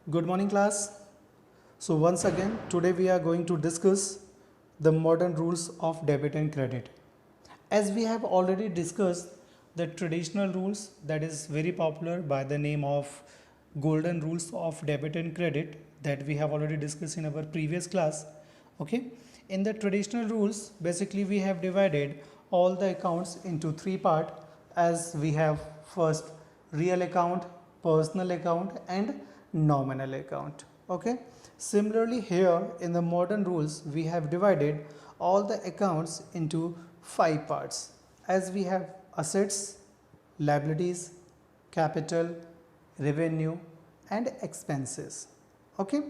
Good morning, class. So, once again, today we are going to discuss the modern rules of debit and credit. As we have already discussed the traditional rules that is very popular by the name of golden rules of debit and credit that we have already discussed in our previous class. Okay, in the traditional rules, basically we have divided all the accounts into three parts as we have first real account, personal account, and nominal account. Okay, similarly here in the modern rules we have divided all the accounts into five parts as we have assets, liabilities, capital, revenue, and expenses. Okay,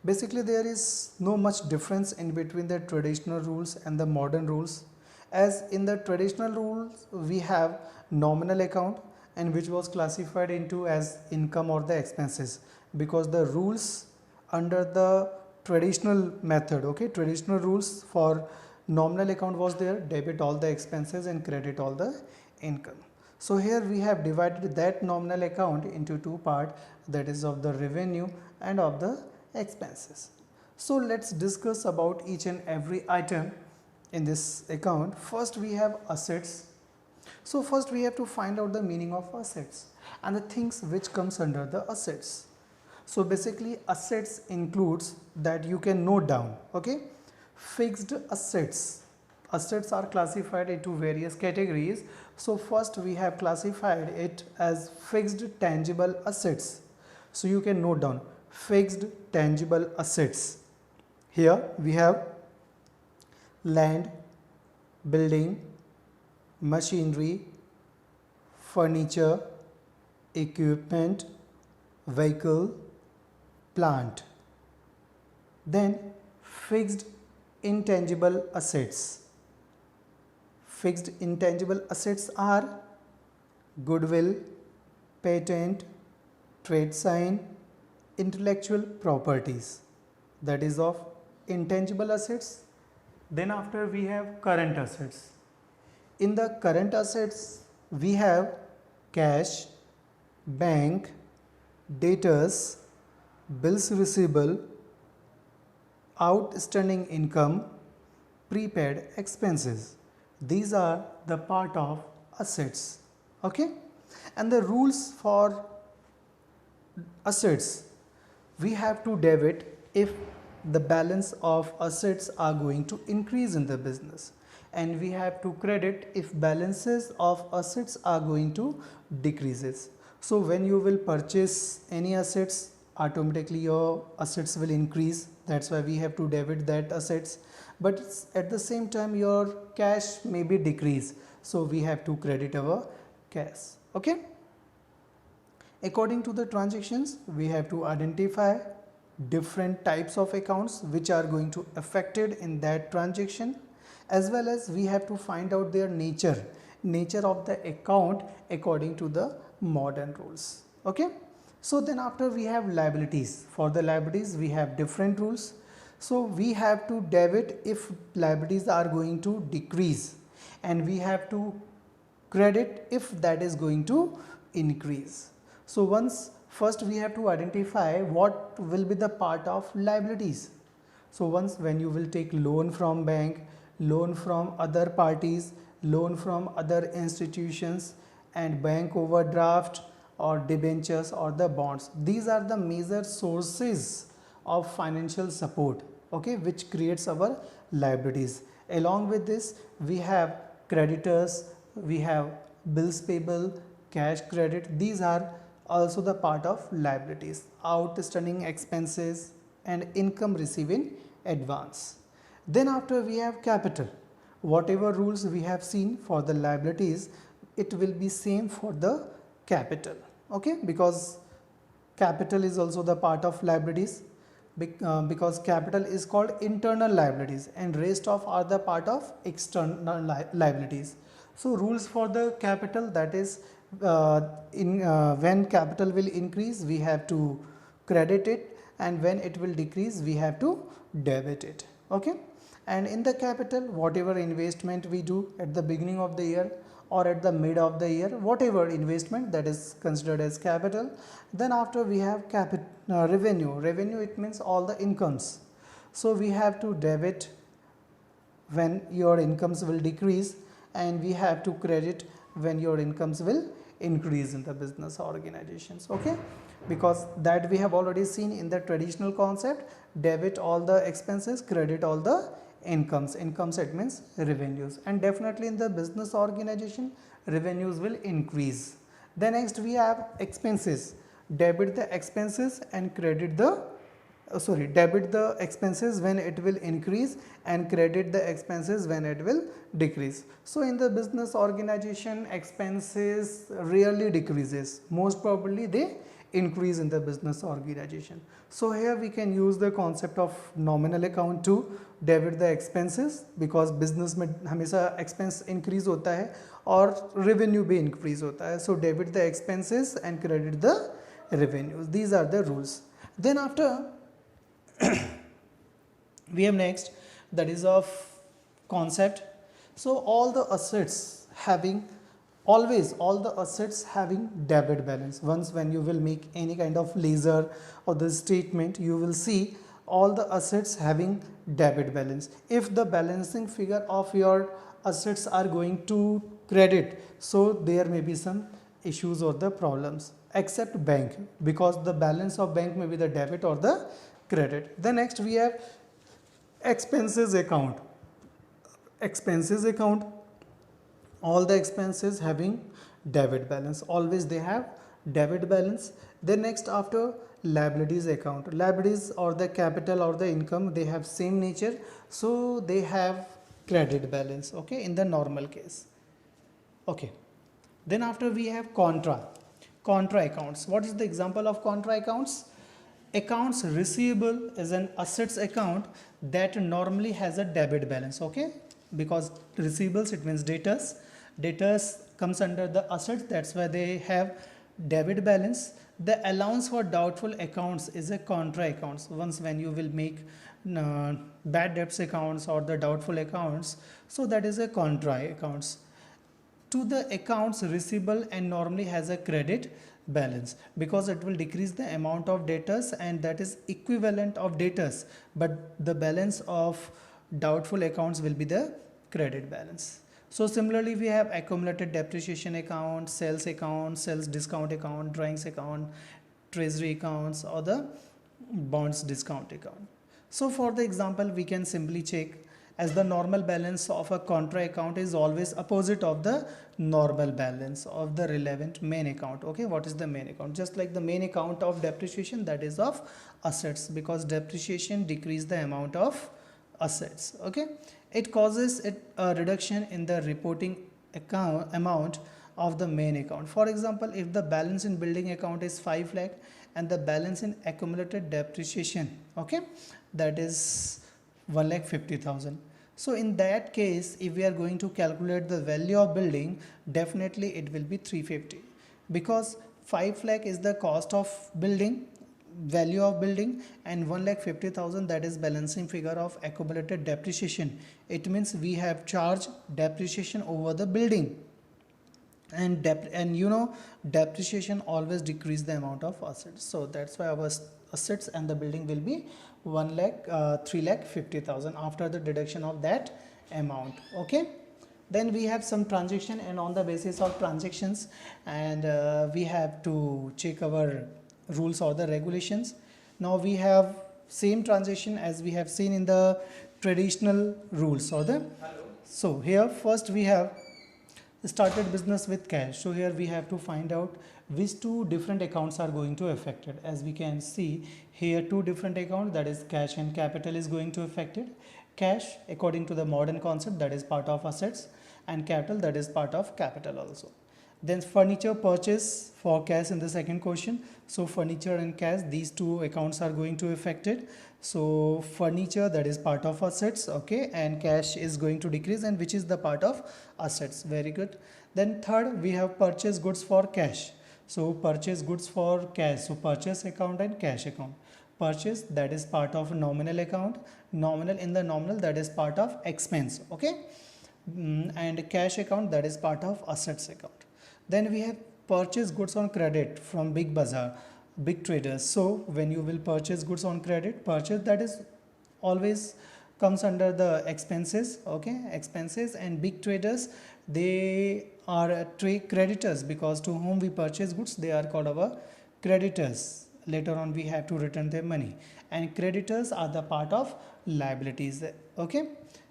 basically there is no much difference in between the traditional rules and the modern rules, as in the traditional rules we have nominal account and which was classified into as income or the expenses, because the rules under the traditional method, okay, traditional rules for nominal account was there, debit all the expenses and credit all the income. So here we have divided that nominal account into two parts, that is of the revenue and of the expenses. So let's discuss about each and every item in this account. First we have assets. So first we have to find out the meaning of assets and the things which comes under the assets. So basically assets includes that you can note down, okay, fixed assets. Assets are classified into various categories. So first we have classified it as fixed tangible assets. So you can note down fixed tangible assets. Here we have land, building, machinery, furniture, equipment, vehicle, plant. Then fixed intangible assets. Fixed intangible assets are goodwill, patent, trade sign, intellectual properties, that is of intangible assets. Then after we have current assets. In the current assets we have cash, bank, debtors, bills receivable, outstanding income, prepaid expenses. These are the part of assets. Okay, and the rules for assets, we have to debit if the balance of assets are going to increase in the business, and we have to credit if balances of assets are going to decreases. So when you will purchase any assets, automatically your assets will increase, that's why we have to debit that assets, but at the same time your cash may be decrease, so we have to credit our cash. Okay, according to the transactions we have to identify different types of accounts which are going to affected in that transaction, as well as we have to find out their nature of the account according to the modern rules. Okay, so then after we have liabilities. For the liabilities we have different rules. So we have to debit if liabilities are going to decrease, and we have to credit if that is going to increase. So once first we have to identify what will be the part of liabilities. So once when you will take loan from bank, loan from other parties, loan from other institutions, and bank overdraft or debentures or the bonds, these are the major sources of financial support, okay, which creates our liabilities. Along with this we have creditors, we have bills payable, cash credit, these are also the part of liabilities, outstanding expenses, and income received in advance. Then after we have capital. Whatever rules we have seen for the liabilities, it will be same for the capital, okay, because capital is also the part of liabilities, because capital is called internal liabilities and rest of are the part of external liabilities. So rules for the capital, that is when capital will increase we have to credit it, and when it will decrease we have to debit it. Okay, and in the capital whatever investment we do at the beginning of the year or at the mid of the year, whatever investment that is considered as capital. Then after we have revenue, it means all the incomes. So we have to debit when your incomes will decrease, and we have to credit when your incomes will increase in the business organizations. Okay, because that we have already seen in the traditional concept, debit all the expenses, credit all the incomes. Incomes, it means revenues, and definitely in the business organization revenues will increase. Then next we have expenses, debit the expenses and credit the debit the expenses when it will increase and credit the expenses when it will decrease. So in the business organization, expenses rarely decreases, most probably they increase in the business organization. So here we can use the concept of nominal account to debit the expenses, because business में हमेशा expense increase होता है और revenue भी increase होता है. So debit the expenses and credit the revenues. These are the rules. Then after we have next, that is of concept. So all the assets having, always all the assets having debit balance. Once when you will make any kind of ledger or the statement, you will see all the assets having debit balance. If the balancing figure of your assets are going to credit, so there may be some issues or the problems, except bank, because the balance of bank may be the debit or the credit. Then next we have expenses account. Expenses account, all the expenses having debit balance, always they have debit balance. Then next after liabilities account, liabilities or the capital or the income, they have same nature, so they have credit balance. Okay, in the normal case. Okay, then after we have contra accounts. What is the example of contra accounts? Accounts receivable is an assets account that normally has a debit balance. Okay, because receivables, it means debtors comes under the assets, that's why they have debit balance. The allowance for doubtful accounts is a contra accounts. Once when you will make bad debts accounts or the doubtful accounts, so that is a contra accounts. To the accounts receivable and normally has a credit balance, because it will decrease the amount of debtors and that is equivalent of debtors, but the balance of doubtful accounts will be the credit balance. So similarly we have accumulated depreciation account, sales discount account, drawings account, treasury accounts, or the bonds discount account. So for the example, we can simply check, as the normal balance of a contra account is always opposite of the normal balance of the relevant main account. Okay, what is the main account? Just like the main account of depreciation, that is of assets, because depreciation decrease the amount of assets. Okay, it causes a reduction in the reporting account amount of the main account. For example, if the balance in building account is 5 lakh and the balance in accumulated depreciation, okay, that is 1,50,000. So in that case, if we are going to calculate the value of building, definitely it will be 350, because 5 lakh is the cost of building, value of building, and 1,50,000, that is balancing figure of accumulated depreciation. It means we have charged depreciation over the building, and depreciation always decrease the amount of assets. So that's why our assets and the building will be 3,50,000 after the deduction of that amount. Okay, then we have some transaction, and on the basis of transactions, and we have to check our rules or the regulations. Now we have same transaction as we have seen in the traditional rules or the. So here first we have started business with cash. So here we have to find out which two different accounts are going to affected. As we can see here, two different accounts, that is cash and capital, is going to affected. Cash, according to the modern concept, that is part of assets, and capital, that is part of capital also. Then furniture purchase for cash in the second question. So furniture and cash, these two accounts are going to affected. So furniture, that is part of assets, okay, and cash is going to decrease, and which is the part of assets. Very good. Then third, we have purchase goods for cash. So purchase goods for cash, so purchase account and cash account. Purchase, that is part of nominal account. Nominal, in the nominal, that is part of expense. Okay, and cash account, that is part of assets account. Then we have purchase goods on credit from big bazaar, big traders. So when you will purchase goods on credit, purchase, that is always comes under the expenses, okay, expenses. And big traders, they are trade creditors, because to whom we purchase goods, they are called our creditors. Later on we have to return their money, and creditors are the part of liabilities, okay.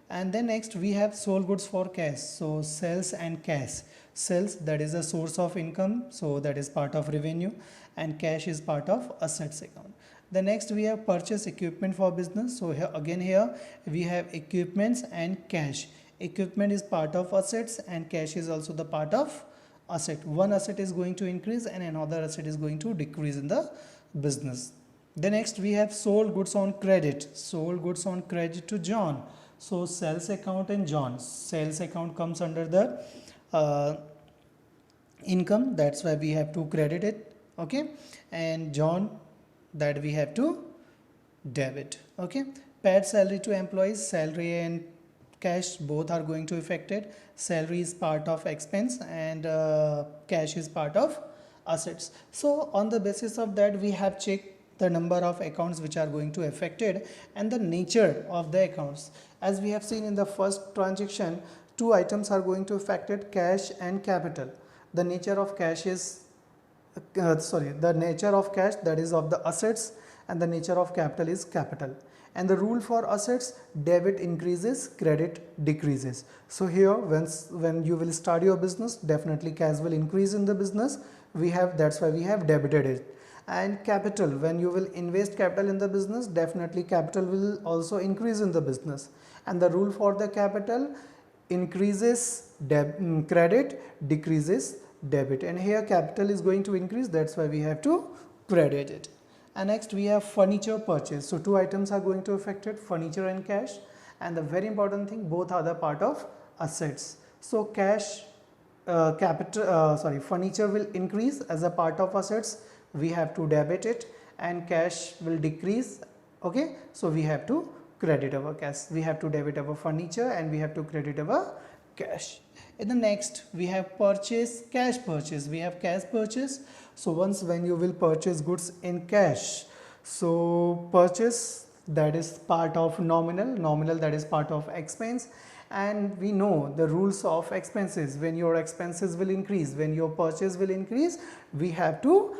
And then next we have sold goods for cash. So sales and cash. Sales, that is a source of income, so that is part of revenue, and cash is part of assets account. The next we have purchase equipment for business. So here we have equipments and cash. Equipment is part of assets and cash is also the part of asset. One asset is going to increase and another asset is going to decrease in the business. The next we have sold goods on credit. Sold goods on credit to John. So sales account and John. Sales account comes under the income, that's why we have to credit it, okay. And John, that we have to debit, okay. Paid salary to employees. Salary and cash both are going to affected. Salary is part of expense and cash is part of assets. So on the basis of that, we have checked the number of accounts which are going to affected and the nature of the accounts. As we have seen in the first transaction, two items are going to affected, cash and capital. The nature of cash is the nature of cash, that is of the assets, and the nature of capital is capital. And the rule for assets, debit increases, credit decreases. So here when you will start your business, definitely cash will increase in the business. That's why we have debited it. And capital, when you will invest capital in the business, definitely capital will also increase in the business. And the rule for the capital, increases credit, decreases debit. And here capital is going to increase, that's why we have to credit it. And next we have furniture purchase. So two items are going to affect it, furniture and cash. And the very important thing, both are the part of assets. So furniture will increase as a part of assets, we have to debit it, and cash will decrease, okay. So we have to credit our cash, we have to debit our furniture and we have to credit our cash. In the next we have cash purchase. We have cash purchase. So when you will purchase goods in cash, so purchase, that is part of nominal, that is part of expense. And we know the rules of expenses. When your expenses will increase, when your purchase will increase, we have to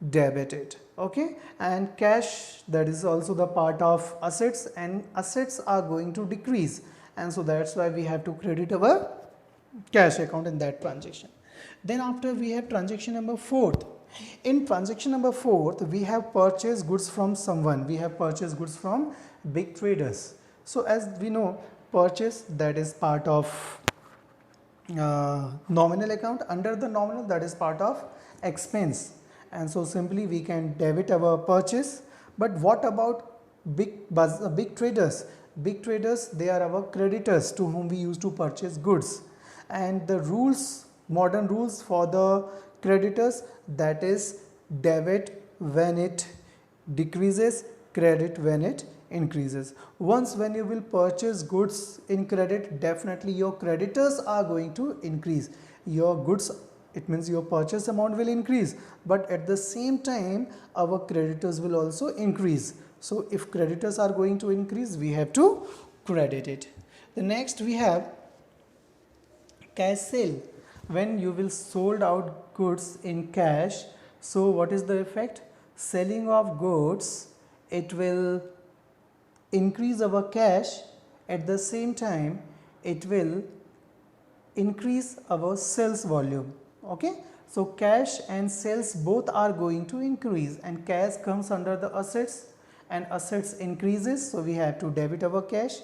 debit it, okay. And cash, that is also the part of assets, and assets are going to decrease, and so that's why we have to credit our cash account in that transaction. Then after we have transaction number 4. In transaction number 4, we have purchased goods from someone. We have purchased goods from big traders. So as we know, purchase, that is part of nominal account. Under the nominal, that is part of expense, and so simply we can debit our purchase. But what about big traders? Big traders, they are our creditors to whom we used to purchase goods. And the rules, modern rules for the creditors, that is debit when it decreases, credit when it increases. Once when you will purchase goods in credit, definitely your creditors are going to increase. Your goods, it means your purchase amount will increase, but at the same time our creditors will also increase. So if creditors are going to increase, we have to credit it. The next we have cash sale. When you will sold out goods in cash, so what is the effect? Selling of goods, it will increase our cash, at the same time it will increase our sales volume, okay. So cash and sales both are going to increase, and cash comes under the assets, and assets increases, so we have to debit our cash.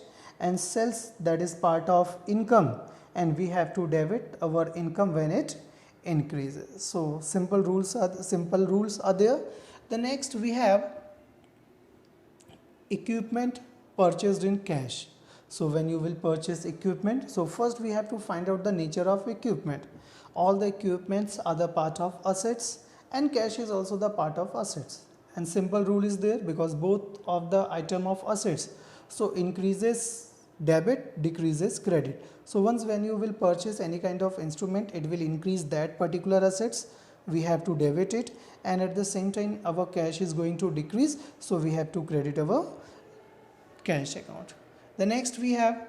And sales, that is part of income, and we have to debit our income when it increases. So simple rules are there. The next we have equipment purchased in cash. So when you will purchase equipment, so first we have to find out the nature of equipment. All the equipments are the part of assets, and cash is also the part of assets. And simple rule is there, because both of the item of assets, so increases debit decreases credit. So once when you will purchase any kind of instrument, it will increase that particular assets, we have to debit it, and at the same time our cash is going to decrease, so we have to credit our cash account. The next we have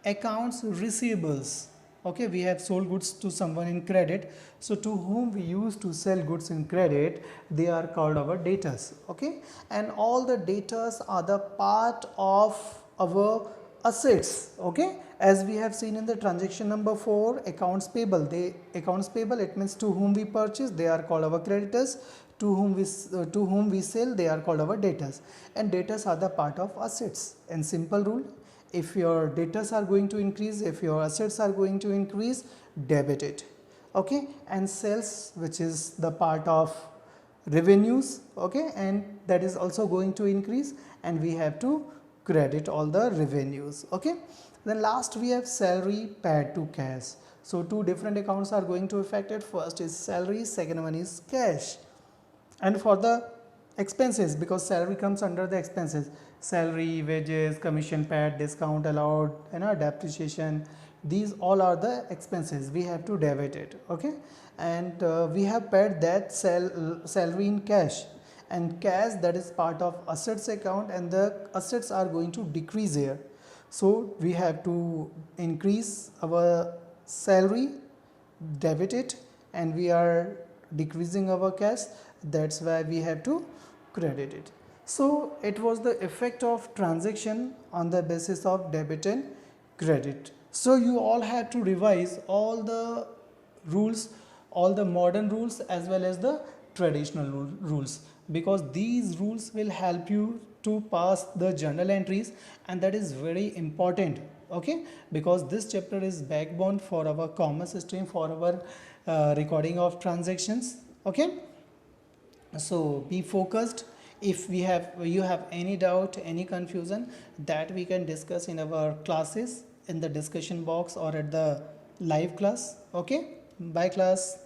accounts receivables. Okay, we have sold goods to someone in credit, so to whom we used to sell goods in credit, they are called our debtors. Okay, and all the debtors are the part of our assets. Okay, as we have seen in the transaction number 4, accounts payable, it means to whom we purchase, they are called our creditors. To whom we sell, they are called our debtors, and debtors are the part of assets. And simple rule, if your debtors are going to increase, if your assets are going to increase, debit it. Okay, and sales, which is the part of revenues, okay, and that is also going to increase, and we have to credit all the revenues. Okay, then last we have salary paid to cash. So two different accounts are going to affect it. First is salary, second one is cash. And for the expenses, because salary comes under the expenses, salary, wages, commission paid, discount allowed, depreciation, these all are the expenses, we have to debit it. Okay, and we have paid that salary in cash, and cash, that is part of assets account, and the assets are going to decrease here, so we have to increase our salary, debit it, and we are decreasing our cash, that's why we have to credit it. So it was the effect of transaction on the basis of debit and credit. So you all have to revise all the rules, all the modern rules as well as the traditional rules, because these rules will help you to pass the journal entries, and that is very important. Okay, because this chapter is backbone for our commerce stream, for our recording of transactions. Okay, so be focused. If you have any doubt, any confusion, that we can discuss in our classes, in the discussion box or at the live class. Okay, bye class.